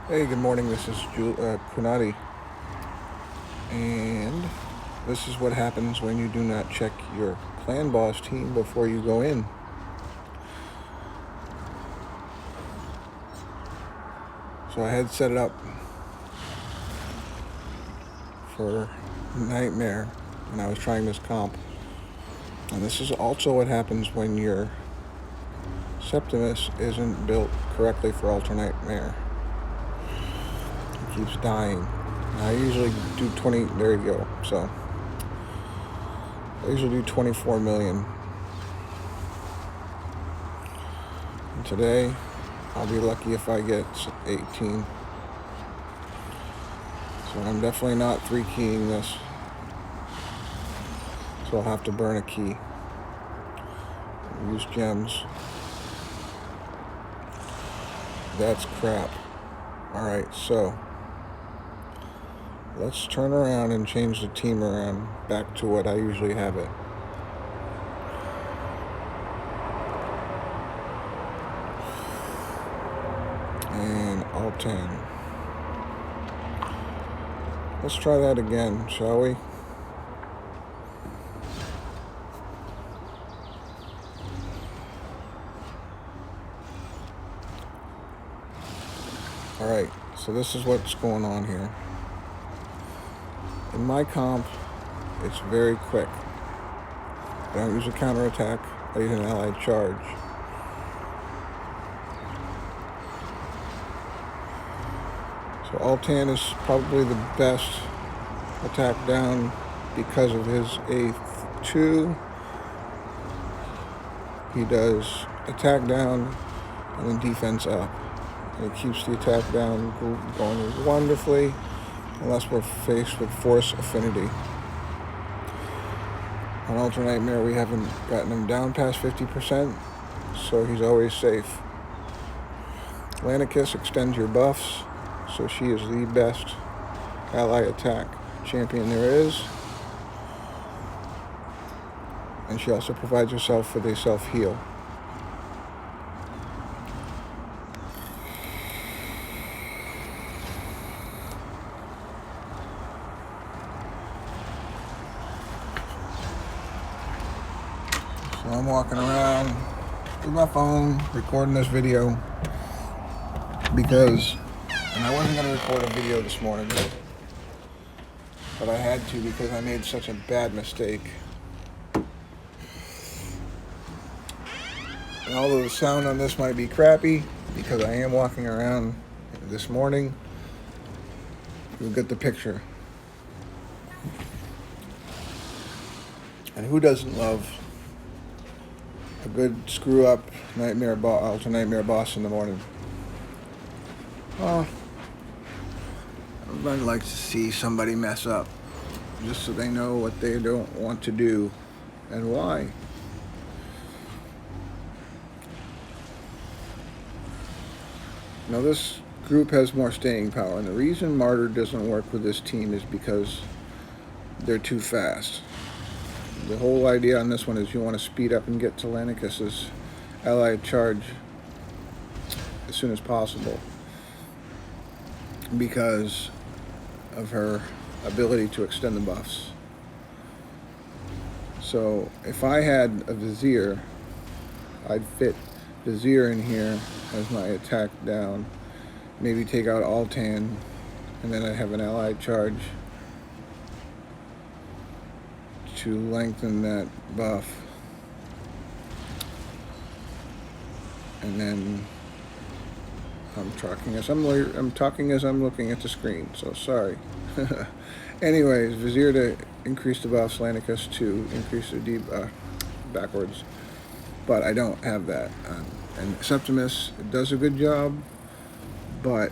Hey, good morning. This is Kunati, and this is what happens when you do not check your clan boss team before you go in. So I had set it up for Nightmare when I was trying this comp, and this is also what happens when your Septimus isn't built correctly for Ultra Nightmare. It keeps dying. I usually do 20. There you go. So I usually do 24 million. And today, I'll be lucky if I get 18. So I'm definitely not 3-keying this. So I'll have to burn a key. Use gems. That's crap. Alright, so let's turn around and change the team around back to what I usually have it. And Alt 10. Let's try that again, shall we? Alright, so this is what's going on here. In my comp, it's very quick. I don't use a counterattack, I use an allied charge. So Altan is probably the best attack down because of his A2. He does attack down and then defense up. And it keeps the attack down going wonderfully unless we're faced with force affinity. On Ultra Nightmare, we haven't gotten him down past 50%, so he's always safe. Lanicus extends your buffs, so she is the best ally attack champion there is. And she also provides herself with a self-heal. So I'm walking around with my phone recording this video because, and I wasn't going to record a video this morning, but I had to because I made such a bad mistake. And although the sound on this might be crappy, because I am walking around this morning, you'll get the picture. And who doesn't love a good screw-up Ultra Nightmare boss in the morning? Well, everybody likes to see somebody mess up, just so they know what they don't want to do and why. Now this group has more staying power, and the reason Martyr doesn't work with this team is because they're too fast. The whole idea on this one is you want to speed up and get to Lanicus's allied charge as soon as possible because of her ability to extend the buffs. So if I had a Vizier, I'd fit Vizier in here as my attack down, maybe take out Altan, and then I have an allied charge to lengthen that buff. And then I'm talking as I'm looking at the screen, so sorry. Anyways, Vizier to increase the buffs, Lanicus to increase the backwards. But I don't have that. And Septimus does a good job, but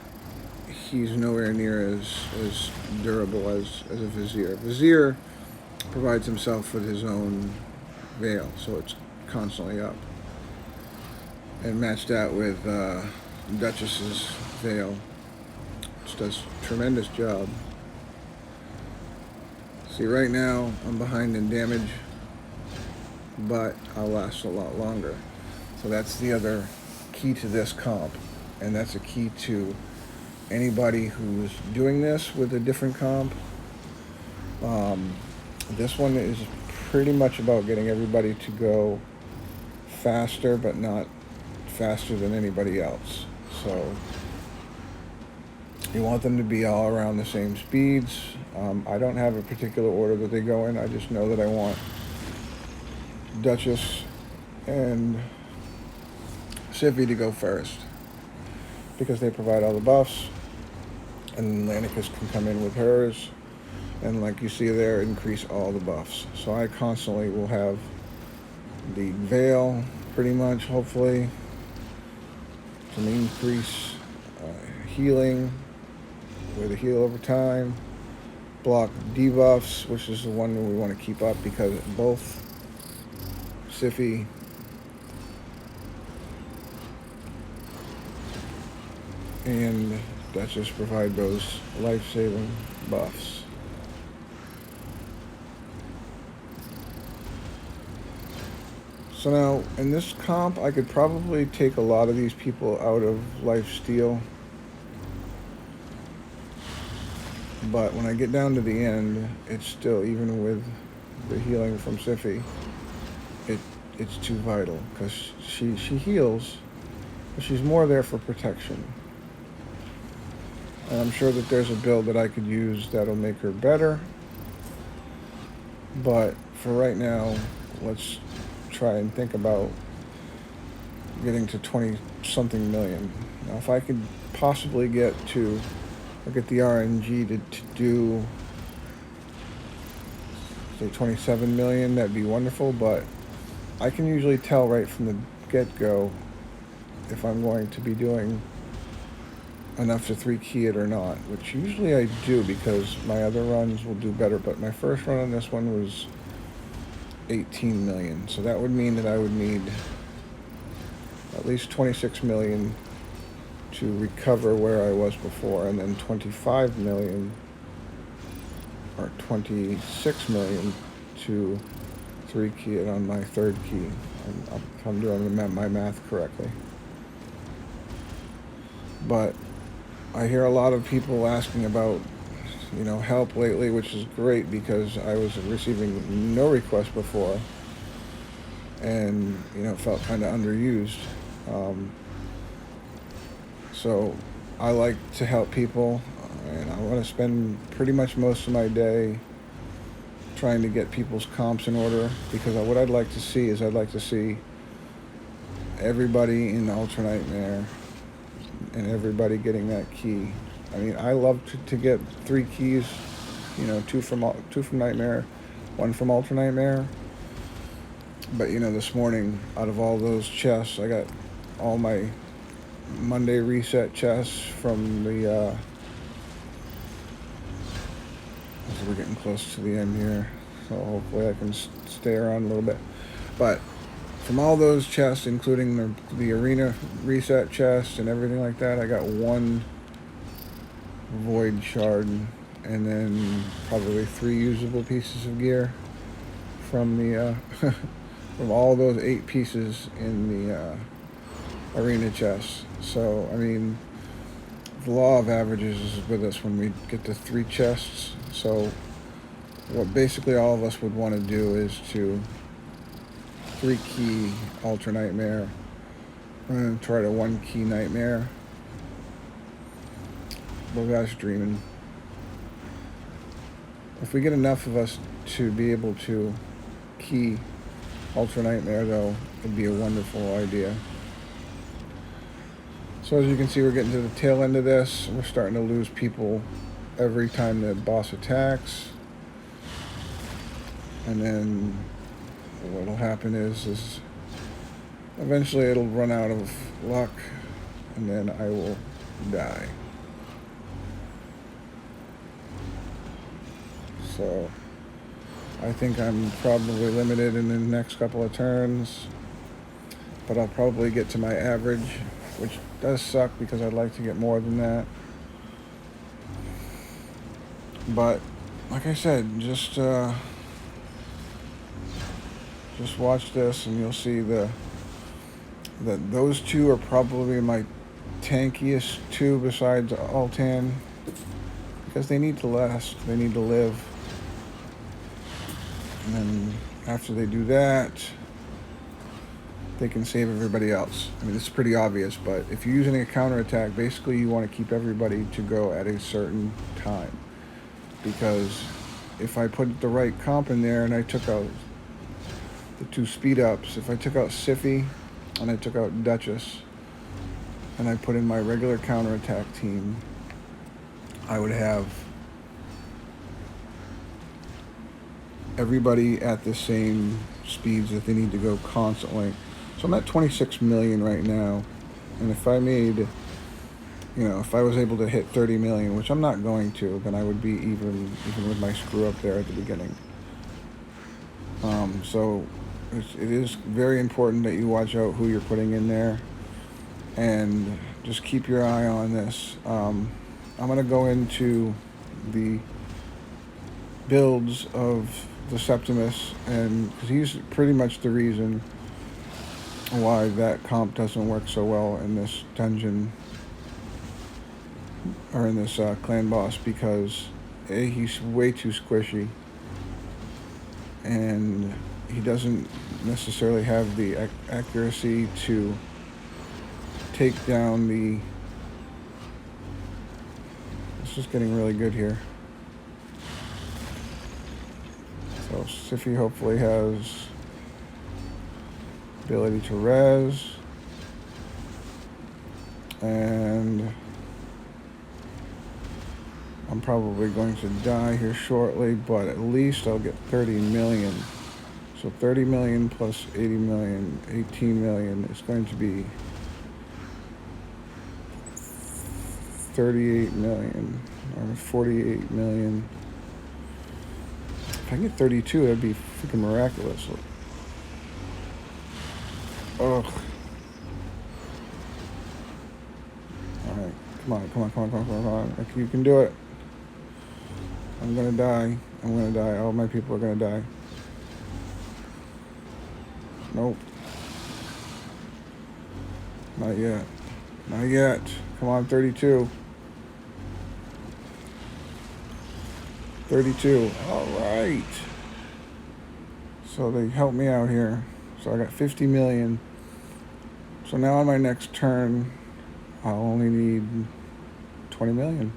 he's nowhere near as durable as a Vizier. Vizier provides himself with his own veil, so it's constantly up. And match that with Duchess's veil, which does a tremendous job. See, right now I'm behind in damage, but I'll last a lot longer. So that's the other key to this comp, and that's a key to anybody who's doing this with a different comp. This one is pretty much about getting everybody to go faster, but not faster than anybody else. So you want them to be all around the same speeds. I don't have a particular order that they go in. I just know that I want Duchess and Sivy to go first because they provide all the buffs, and Atlanticus can come in with hers, and like you see there, increase all the buffs. So I constantly will have the Veil, pretty much, hopefully, to increase healing with a heal over time, block debuffs, which is the one that we want to keep up because both Sify and Duchess provide those life-saving buffs. So now, in this comp, I could probably take a lot of these people out of lifesteal. But when I get down to the end, it's still, even with the healing from Sify, it's too vital. Because she heals, but she's more there for protection. And I'm sure that there's a build that I could use that'll make her better. But for right now, let's try and think about getting to 20-something million. Now, if I could possibly get the RNG to do, say, 27 million, that'd be wonderful, but I can usually tell right from the get-go if I'm going to be doing enough to 3-key it or not, which usually I do because my other runs will do better, but my first run on this one was 18 million, so that would mean that I would need at least 26 million to recover where I was before, and then 25 million or 26 million to 3-key it on my 3rd key, if I'm doing my math correctly. But I hear a lot of people asking about, help lately, which is great because I was receiving no requests before and, felt kind of underused. So I like to help people, and I want to spend pretty much most of my day trying to get people's comps in order, because what I'd like to see is everybody in Ultra Nightmare and everybody getting that key. I mean, I love to get 3 keys, 2 from Nightmare, 1 from Ultra Nightmare. But this morning, out of all those chests, I got all my Monday reset chests from the as we're getting close to the end here, so hopefully I can stay around a little bit. But from all those chests, including the arena reset chest and everything like that, I got 1 void shard, and then probably 3 usable pieces of gear from the from all those 8 pieces in the arena chest. So I mean, the law of averages is with us when we get to 3 chests. So what basically all of us would want to do is to 3-key Ultra Nightmare and try to 1-key Nightmare. But that's dreaming. If we get enough of us to be able to key Ultra Nightmare, though, it'd be a wonderful idea. So as you can see, we're getting to the tail end of this. We're starting to lose people every time the boss attacks. And then what'll happen is eventually it'll run out of luck, and then I will die. So I think I'm probably limited in the next couple of turns, but I'll probably get to my average, which does suck because I'd like to get more than that. But like I said, just watch this and you'll see that those 2 are probably my tankiest two besides Altan, because they need to last, they need to live. And then after they do that, they can save everybody else. I mean, this is pretty obvious, but if you're using a counterattack, basically you want to keep everybody to go at a certain time. Because if I put the right comp in there and I took out the two speed ups, if I took out Siffy and I took out Duchess and I put in my regular counterattack team, I would have everybody at the same speeds that they need to go constantly. So I'm at 26 million right now, and if I made, if I was able to hit 30 million, which I'm not going to, then I would be even with my screw up there at the beginning. So it is very important that you watch out who you're putting in there, and just keep your eye on this. I'm going to go into the builds of the Septimus, and because he's pretty much the reason why that comp doesn't work so well in this dungeon or in this clan boss, because he's way too squishy and he doesn't necessarily have the accuracy to take down the... This is getting really good here. So Siffy hopefully has ability to res, and I'm probably going to die here shortly, but at least I'll get 30 million. So 30 million plus 80 million, 18 million is going to be 38 million or 48 million. If I can get 32, that'd be freaking miraculous. Ugh. Alright, come on. Like, you can do it. I'm gonna die. All my people are gonna die. Nope. Not yet. Come on, 32. 32. Alright. So they helped me out here. So I got 50 million. So now on my next turn, I'll only need 20 million.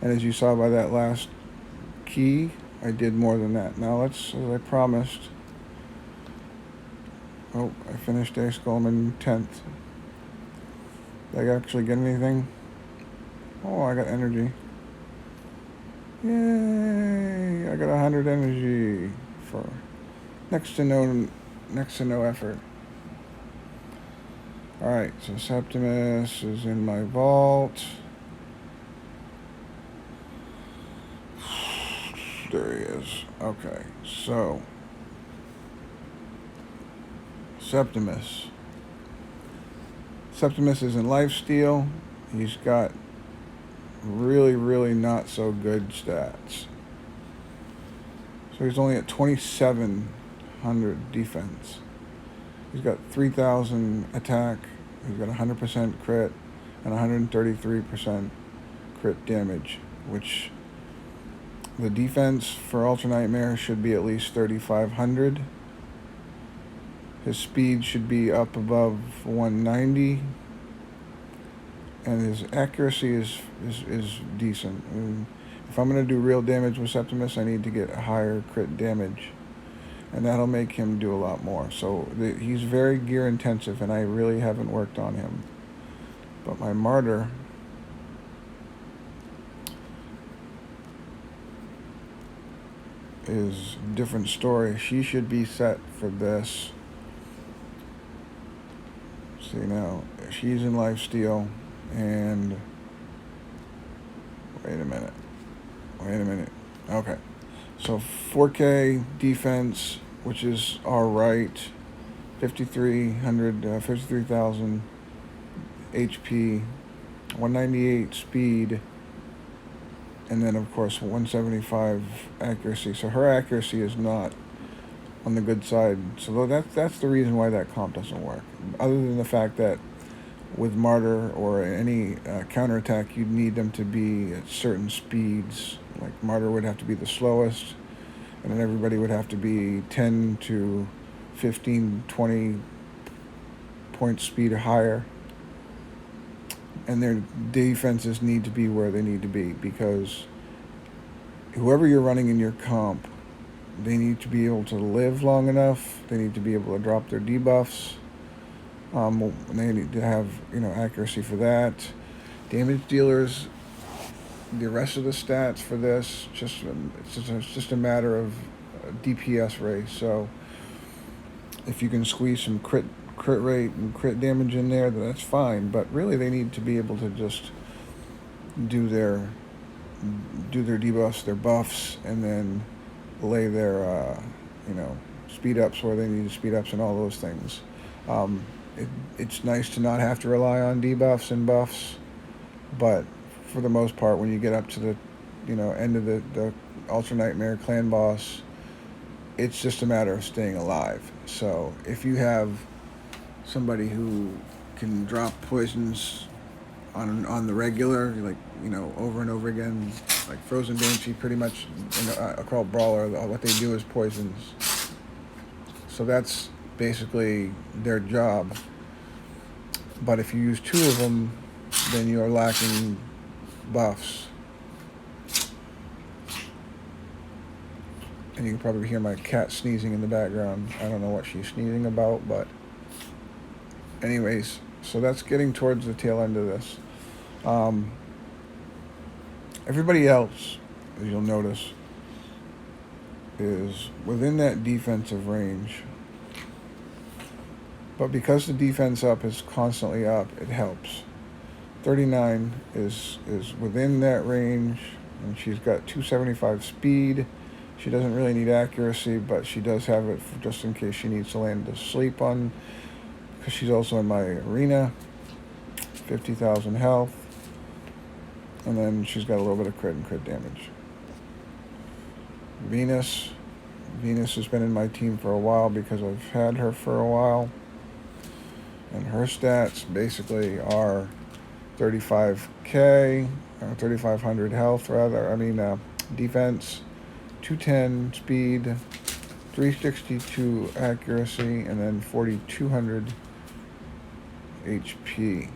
And as you saw by that last key, I did more than that. Now let's, as I promised... Oh, I finished Ace Golem in 10th. Did I actually get anything? Oh, I got energy. Yay! I got 100 energy for next to no effort. Alright, so Septimus is in my vault. There he is. Okay, so Septimus is in lifesteal. He's got really not so good stats. So he's only at 2700 defense. He's got 3000 attack. He's got 100% crit and 133% crit damage, which the defense for Ultra Nightmare should be at least 3500. His speed should be up above 190, and his accuracy is decent. And if I'm going to do real damage with Septimus, I need to get a higher crit damage, and that'll make him do a lot more. So he's very gear intensive, and I really haven't worked on him. But my Martyr is a different story. She should be set for this. See, now she's in lifesteal, and wait a minute. Okay, so 4K defense, which is all right. 53,000 HP, 198 speed, and then of course 175 accuracy. So her accuracy is not on the good side. So that's the reason why that comp doesn't work. Other than the fact that with Martyr or any counterattack, you'd need them to be at certain speeds. Like Martyr would have to be the slowest, and then everybody would have to be 10 to 15, 20 point speed or higher. And their defenses need to be where they need to be, because whoever you're running in your comp, they need to be able to live long enough. They need to be able to drop their debuffs. They need to have accuracy for that. Damage dealers, the rest of the stats for this, it's just a matter of DPS race. So if you can squeeze some crit rate and crit damage in there, then that's fine. But really, they need to be able to just do their debuffs, their buffs, and then lay their speed ups where they need speed ups and all those things. It's nice to not have to rely on debuffs and buffs, but for the most part, when you get up to the end of the Ultra Nightmare clan boss, it's just a matter of staying alive. So if you have somebody who can drop poisons on the regular, like over and over again, like Frozen Banshee, pretty much a Crawl Brawler, what they do is poisons. So that's basically their job. But if you use two of them, then you are lacking buffs. And you can probably hear my cat sneezing in the background. I don't know what she's sneezing about, but anyways, so that's getting towards the tail end of this. Everybody else, as you'll notice, is within that defensive range. But because the defense up is constantly up, it helps. 39 is within that range, and she's got 275 speed. She doesn't really need accuracy, but she does have it just in case she needs to land to sleep on, because she's also in my arena. 50,000 health, and then she's got a little bit of crit and crit damage. Venus has been in my team for a while because I've had her for a while, and her stats basically are 35k, 3,500 health rather. Defense, 210 speed, 362 accuracy, and then 4,200 HP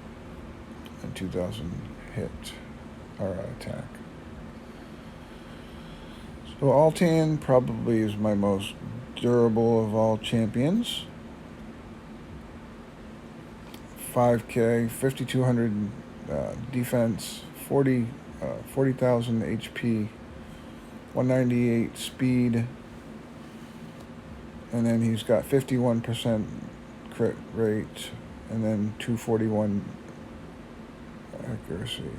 and 2,000 hit or attack. So Altan probably is my most durable of all champions. 5k, 5,200 defense, 40,000 HP, 198 speed, and then he's got 51% crit rate, and then 241 accuracy.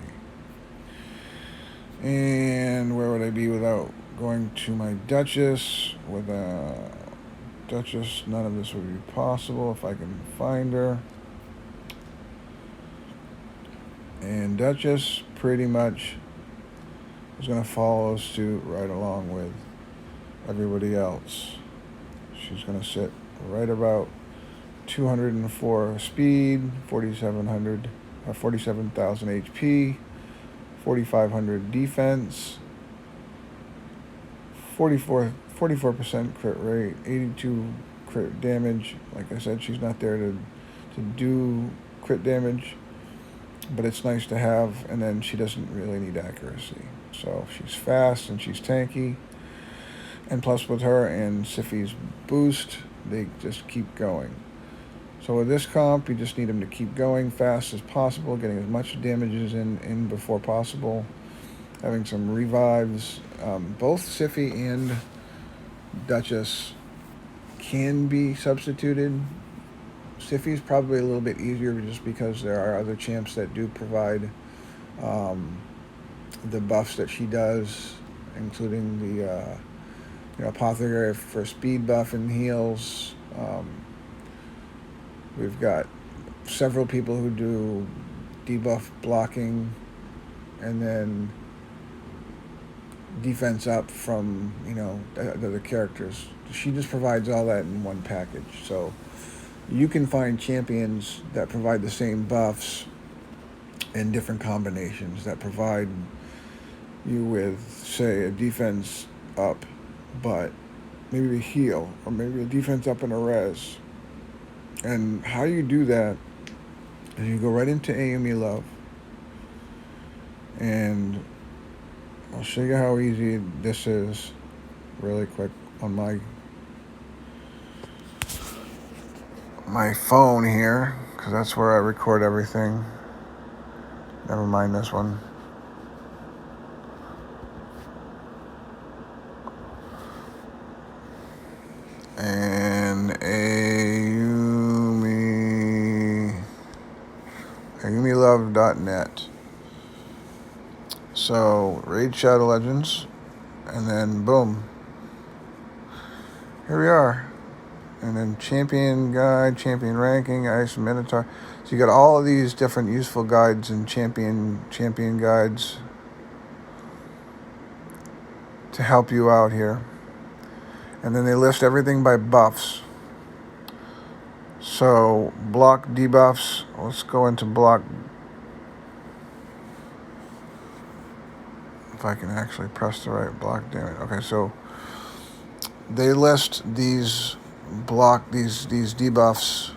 And where would I be without going to my Duchess? With Duchess, none of this would be possible if I can find her. And Duchess pretty much is going to follow suit right along with everybody else. She's going to sit right about 204 speed, 47,000 HP, 4,500 defense, 44% crit rate, 82 crit damage. Like I said, she's not there to do crit damage, but it's nice to have, and then she doesn't really need accuracy. So she's fast and she's tanky, and plus with her and Siffi's boost, they just keep going. So with this comp, you just need them to keep going fast as possible, getting as much damages in before possible, having some revives. Both Siffi and Duchess can be substituted. Siffi's probably a little bit easier just because there are other champs that do provide the buffs that she does, including the Apothecary for speed buff and heals. We've got several people who do debuff blocking and then defense up from the other characters. She just provides all that in one package. So you can find champions that provide the same buffs in different combinations that provide you with, say, a defense up, but maybe a heal, or maybe a defense up and a res. And how you do that is you go right into AME Love, and I'll show you how easy this is really quick on my phone here, because that's where I record everything. Never mind this one. And AumiLove.net. So Raid Shadow Legends, and then boom, here we are. And then champion guide, champion ranking, ice minotaur. So you got all of these different useful guides and champion guides to help you out here. And then they list everything by buffs. So block debuffs. Let's go into block. If I can actually press the right block, damn it. Okay, so they list these debuffs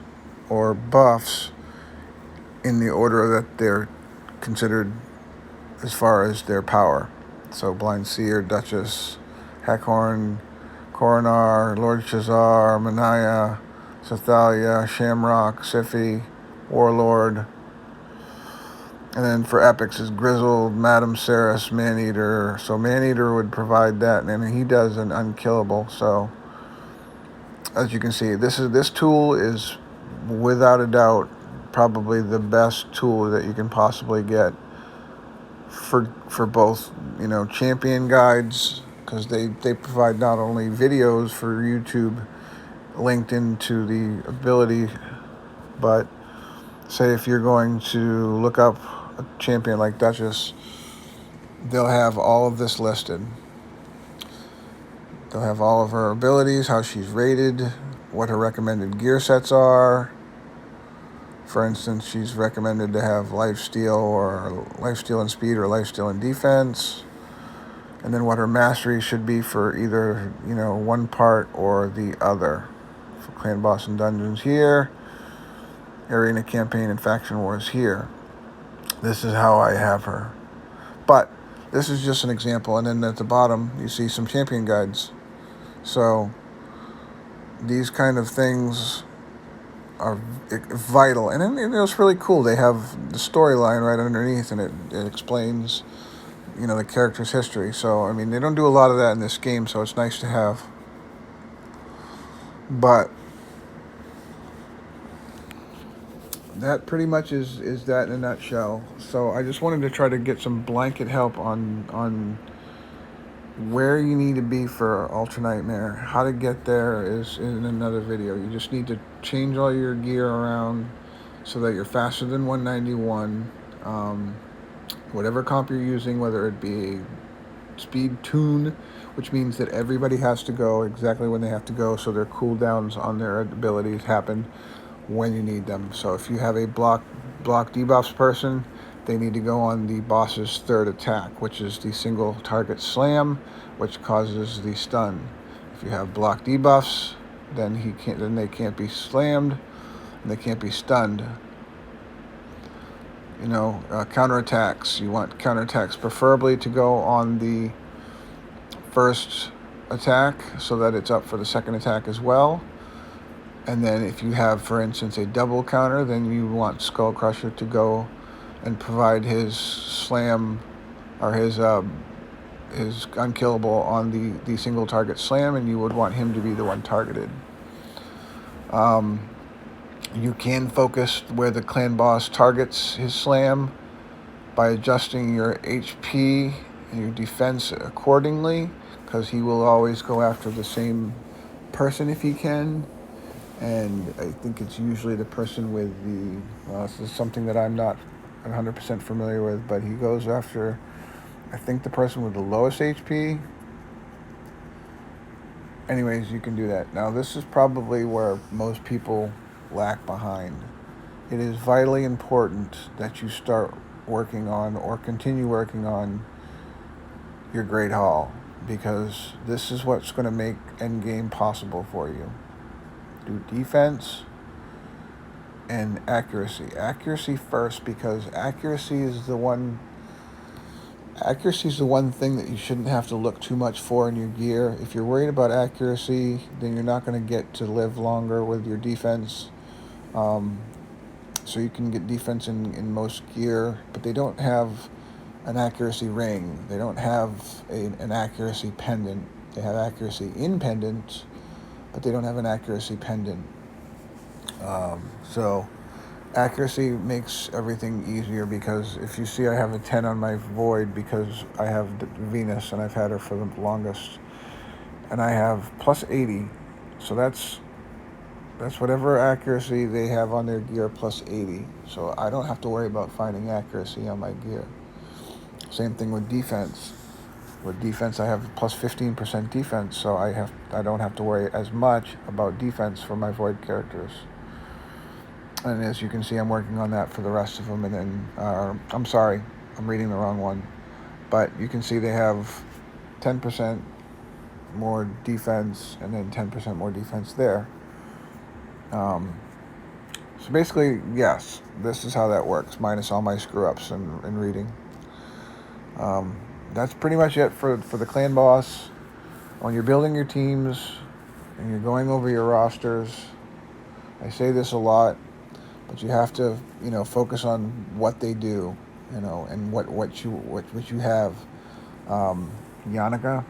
or buffs in the order that they're considered as far as their power. So Blind Seer, Duchess, Hackhorn, Coronar, Lord Shazar, Manaya, Sathalia, Shamrock, Siphi, Warlord. And then for epics is Grizzled, Madam Ceres, Maneater. So Maneater would provide that, and he does an unkillable. So as you can see, this tool is without a doubt probably the best tool that you can possibly get for both, champion guides, because they provide not only videos for YouTube linked into the ability, but say if you're going to look up a champion like Duchess, they'll have all of this listed. They'll have all of her abilities, how she's rated, what her recommended gear sets are. For instance, she's recommended to have lifesteal and speed, or lifesteal and defense. And then what her mastery should be for either, one part or the other. For Clan Boss and Dungeons here. Arena Campaign and Faction Wars here. This is how I have her. But this is just an example. And then at the bottom, you see some champion guides. So these kind of things are vital. And it's really cool. They have the storyline right underneath, and it explains, the character's history. So, they don't do a lot of that in this game, so it's nice to have. But that pretty much is that in a nutshell. So I just wanted to try to get some blanket help on where you need to be for Ultra Nightmare. How to get there is in another video. You just need to change all your gear around so that you're faster than 191. Whatever comp you're using, whether it be speed tune, which means that everybody has to go exactly when they have to go, so their cooldowns on their abilities happen when you need them. So if you have a block debuffs person, they need to go on the boss's third attack, which is the single target slam, which causes the stun. If you have block debuffs, then they can't be slammed, and they can't be stunned. Counterattacks. You want counterattacks preferably to go on the first attack so that it's up for the second attack as well. And then if you have, for instance, a double counter, then you want Skull Crusher to go and provide his slam, or his unkillable on the single target slam, and you would want him to be the one targeted. You can focus where the clan boss targets his slam by adjusting your HP and your defense accordingly, because he will always go after the same person if he can. And I think it's usually the person with this is something that I'm not 100% familiar with, but he goes after, I think, the person with the lowest HP. Anyways, you can do that. Now, this is probably where most people lag behind. It is vitally important that you start working on or continue working on your Great Hall, because this is what's going to make endgame possible for you. Do defense and accuracy. Accuracy first, because accuracy is the one thing that you shouldn't have to look too much for in your gear. If you're worried about accuracy, then you're not going to get to live longer with your defense. So you can get defense in most gear, but they don't have an accuracy ring. They don't have an accuracy pendant. They have accuracy in pendants, but they don't have an accuracy pendant. So accuracy makes everything easier, because if you see, I have a 10 on my void because I have Venus and I've had her for the longest, and I have plus 80. So that's whatever accuracy they have on their gear plus 80. So I don't have to worry about finding accuracy on my gear. Same thing with defense. With defense, I have plus 15% defense, so I don't have to worry as much about defense for my void characters. And as you can see, I'm working on that for the rest of them. And then, I'm sorry, I'm reading the wrong one. But you can see they have 10% more defense and then 10% more defense there. So basically, yes, this is how that works, minus all my screw-ups in reading. That's pretty much it for the clan boss. When you're building your teams and you're going over your rosters, I say this a lot, but you have to, focus on what they do, and what you have. Yannicka,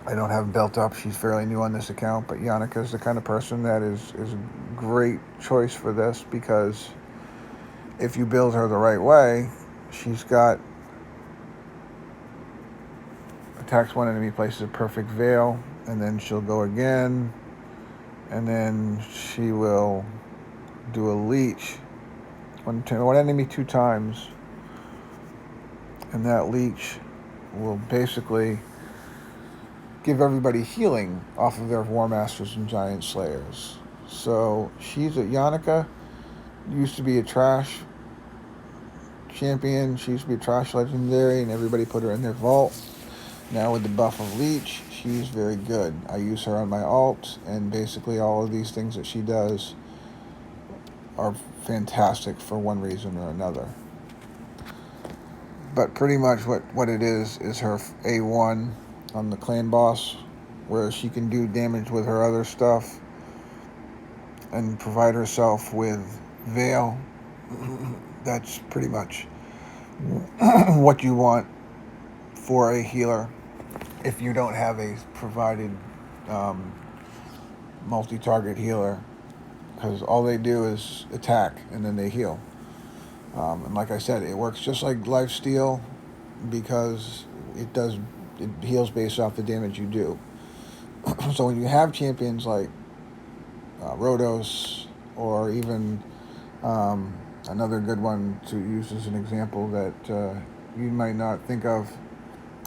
I don't have built up. She's fairly new on this account, but Yannicka is the kind of person that is a great choice for this, because if you build her the right way, she's got attacks one enemy, places a perfect veil, and then she'll go again, and then she will do a leech one enemy 2 times, and that leech will basically give everybody healing off of their War Masters and Giant Slayers. So Yannicka used to be a trash champion. She used to be a trash legendary, and everybody put her in their vault. Now with the buff of Leech, she's very good. I use her on my alt, and basically all of these things that she does are fantastic for one reason or another. But pretty much what it is her A1 on the clan boss, where she can do damage with her other stuff and provide herself with Veil. That's pretty much what you want for a healer if you don't have a provided multi-target healer, because all they do is attack and then they heal. And like I said, it works just like Lifesteal, because it heals based off the damage you do. So when you have champions like Rhodos, or even another good one to use as an example that you might not think of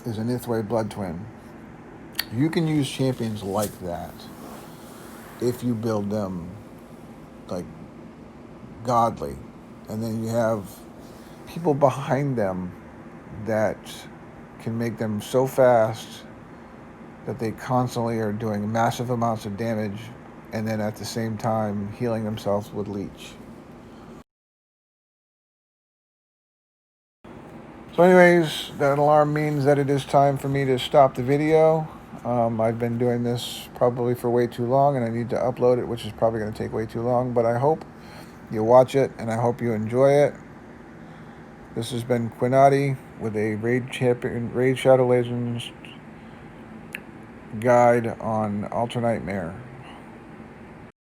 is an Ithway Blood Twin. You can use champions like that if you build them like godly, and then you have people behind them that can make them so fast that they constantly are doing massive amounts of damage, and then at the same time healing themselves with Leech. So anyways, that alarm means that it is time for me to stop the video. I've been doing this probably for way too long, and I need to upload it, which is probably going to take way too long, but I hope you watch it, and I hope you enjoy it. This has been Quinati with a Raid Shadow Legends guide on Ultra Nightmare.